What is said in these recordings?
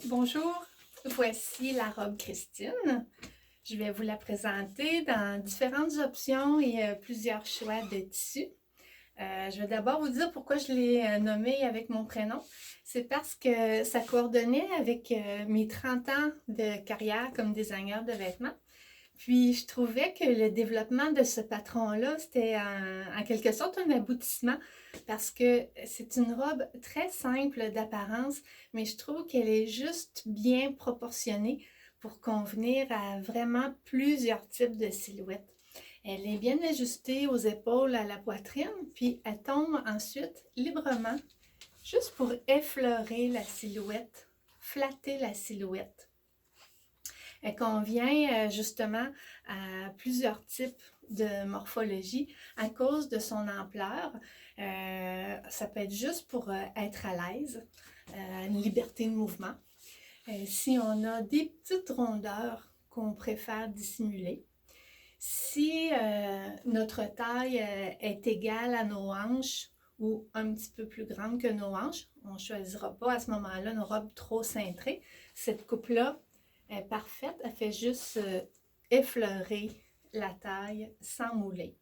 Bonjour, voici la robe Christine. Je vais vous la présenter dans différentes options et plusieurs choix de tissus. Je vais d'abord vous dire pourquoi je l'ai nommée avec mon prénom. C'est parce que ça coordonnait avec mes 30 ans de carrière comme designer de vêtements. Puis je trouvais que le développement de ce patron-là, c'était en quelque sorte un aboutissement parce que c'est une robe très simple d'apparence, mais je trouve qu'elle est juste bien proportionnée pour convenir à vraiment plusieurs types de silhouettes. Elle est bien ajustée aux épaules, à la poitrine, puis elle tombe ensuite librement, juste pour effleurer la silhouette, flatter la silhouette. Elle convient justement à plusieurs types de morphologie à cause de son ampleur. Ça peut être juste pour être à l'aise, une liberté de mouvement. Si on a des petites rondeurs qu'on préfère dissimuler, si notre taille est égale à nos hanches ou un petit peu plus grande que nos hanches, on ne choisira pas à ce moment-là une robe trop cintrée. Cette coupe-là est parfaite, elle fait juste effleurer la taille sans mouler.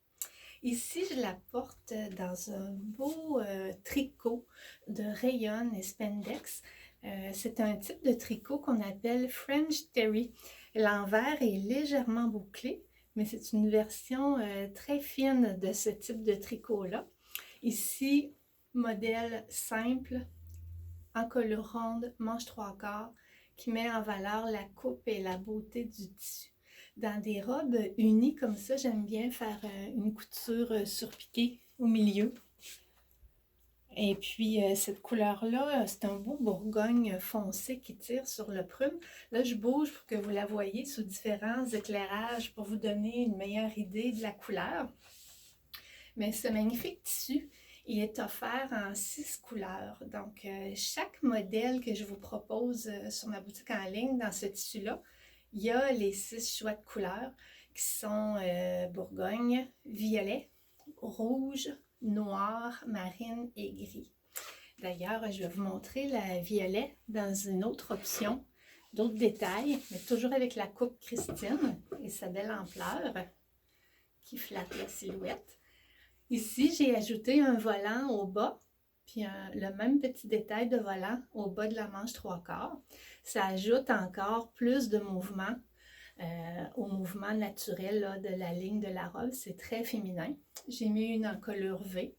Ici, je la porte dans un beau tricot de rayon et spandex. C'est un type de tricot qu'on appelle French Terry. L'envers est légèrement bouclé, mais c'est une version très fine de ce type de tricot-là. Ici, modèle simple, encolure ronde, manche 3/4, qui met en valeur la coupe et la beauté du tissu. Dans des robes unies comme ça, j'aime bien faire une couture surpiquée au milieu. Et puis, cette couleur-là, c'est un beau bourgogne foncé qui tire sur le prune. Là, je bouge pour que vous la voyez sous différents éclairages pour vous donner une meilleure idée de la couleur. Mais ce magnifique tissu, il est offert en 6 couleurs. Donc, chaque modèle que je vous propose sur ma boutique en ligne dans ce tissu-là, il y a les 6 choix de couleurs qui sont bourgogne, violet, rouge, noir, marine et gris. D'ailleurs, je vais vous montrer la violet dans une autre option, d'autres détails, mais toujours avec la coupe Christine et sa belle ampleur qui flatte la silhouette. Ici, j'ai ajouté un volant au bas, puis le même petit détail de volant au bas de la manche 3/4. Ça ajoute encore plus de mouvement au mouvement naturel là, de la ligne de la robe. C'est très féminin. J'ai mis une encolure V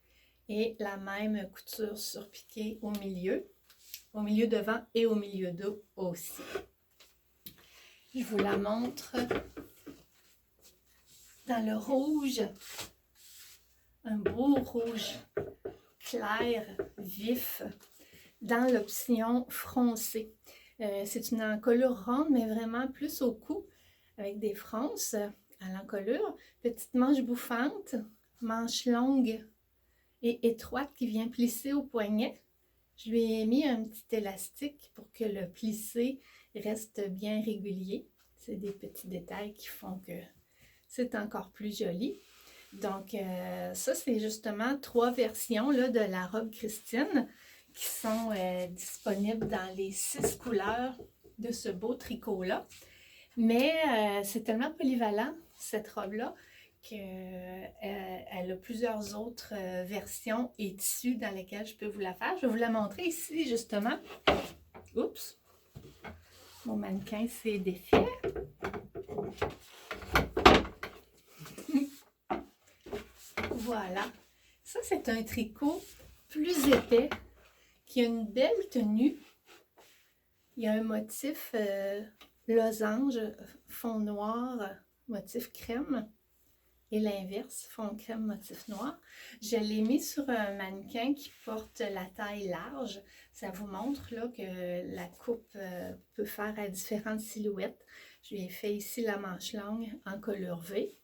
et la même couture surpiquée au milieu devant et au milieu dos aussi. Je vous la montre dans le rouge, un beau rouge clair, vif, dans l'option froncée. C'est une encolure ronde, mais vraiment plus au cou, avec des fronces à l'encolure, petite manche bouffante, manche longue et étroite qui vient plisser au poignet. Je lui ai mis un petit élastique pour que le plissé reste bien régulier. C'est des petits détails qui font que c'est encore plus joli. Donc, ça, c'est justement 3 versions là, de la robe Christine qui sont disponibles dans les 6 couleurs de ce beau tricot-là. Mais c'est tellement polyvalent, cette robe-là, qu'elle a plusieurs autres versions et tissus dans lesquels je peux vous la faire. Je vais vous la montrer ici, justement. Oups! Mon mannequin s'est défait. Voilà. Ça, c'est un tricot plus épais qui a une belle tenue. Il y a un motif losange, fond noir, motif crème. Et l'inverse, fond crème, motif noir. Je l'ai mis sur un mannequin qui porte la taille large. Ça vous montre là, que la coupe peut faire à différentes silhouettes. Je lui ai fait ici la manche longue en colure V.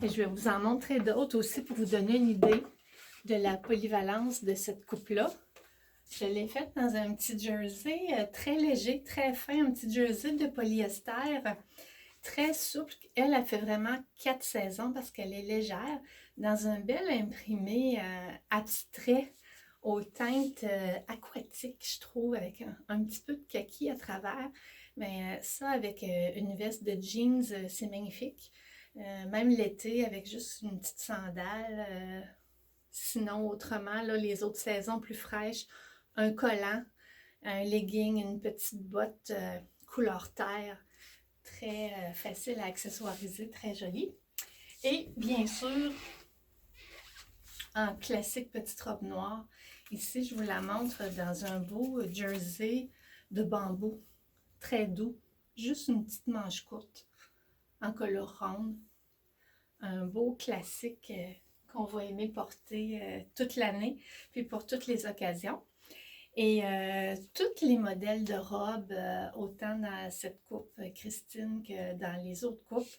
Et je vais vous en montrer d'autres aussi pour vous donner une idée de la polyvalence de cette coupe-là. Je l'ai faite dans un petit jersey très léger, très fin, un petit jersey de polyester très souple. Elle a fait vraiment 4 saisons parce qu'elle est légère, dans un bel imprimé abstrait aux teintes aquatiques, je trouve, avec un petit peu de kaki à travers. Mais ça, avec une veste de jeans, c'est magnifique. Même l'été, avec juste une petite sandale. Sinon, autrement, là, les autres saisons plus fraîches, un collant, un legging, une petite botte couleur terre, très facile à accessoiriser, très jolie. Et bien sûr, en classique petite robe noire. Ici, je vous la montre dans un beau jersey de bambou, très doux. Juste une petite manche courte, en color ronde. Un beau classique qu'on va aimer porter toute l'année, puis pour toutes les occasions. Et tous les modèles de robes, autant dans cette coupe Christine que dans les autres coupes,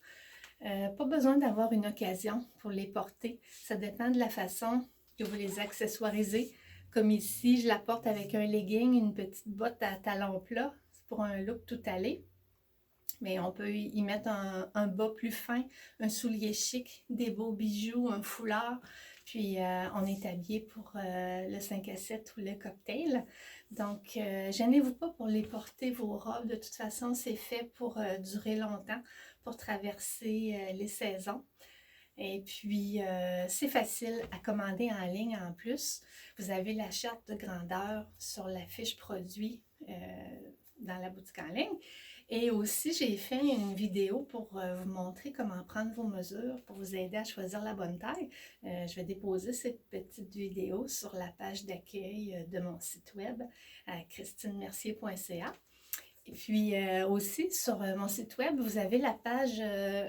pas besoin d'avoir une occasion pour les porter. Ça dépend de la façon que vous les accessoirisez. Comme ici, je la porte avec un legging, une petite botte à talons plats. C'est pour un look tout allé. Mais on peut y mettre un bas plus fin, un soulier chic, des beaux bijoux, un foulard. Puis on est habillé pour le 5 à 7 ou le cocktail. Donc, gênez-vous pas pour les porter, vos robes. De toute façon, c'est fait pour durer longtemps, pour traverser les saisons. Et puis, c'est facile à commander en ligne en plus. Vous avez la charte de grandeur sur la fiche produit dans la boutique en ligne. Et aussi, j'ai fait une vidéo pour vous montrer comment prendre vos mesures pour vous aider à choisir la bonne taille. Je vais déposer cette petite vidéo sur la page d'accueil de mon site web à christinemercier.ca. Et puis aussi, sur mon site web, vous avez la page,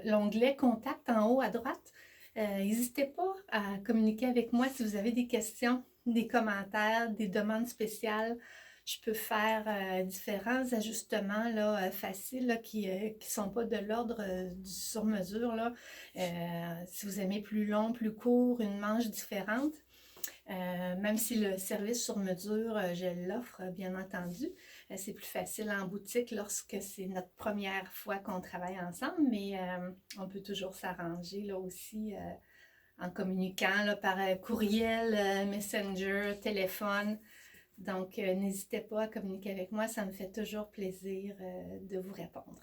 l'onglet « Contact » en haut à droite. N'hésitez pas à communiquer avec moi si vous avez des questions, des commentaires, des demandes spéciales. Je peux faire différents ajustements là, faciles là, qui ne sont pas de l'ordre du sur-mesure. Si vous aimez plus long, plus court, une manche différente. Même si le service sur mesure, je l'offre, bien entendu. C'est plus facile en boutique lorsque c'est notre première fois qu'on travaille ensemble, mais on peut toujours s'arranger là aussi en communiquant là, par courriel, Messenger, téléphone. Donc, n'hésitez pas à communiquer avec moi, ça me fait toujours plaisir de vous répondre.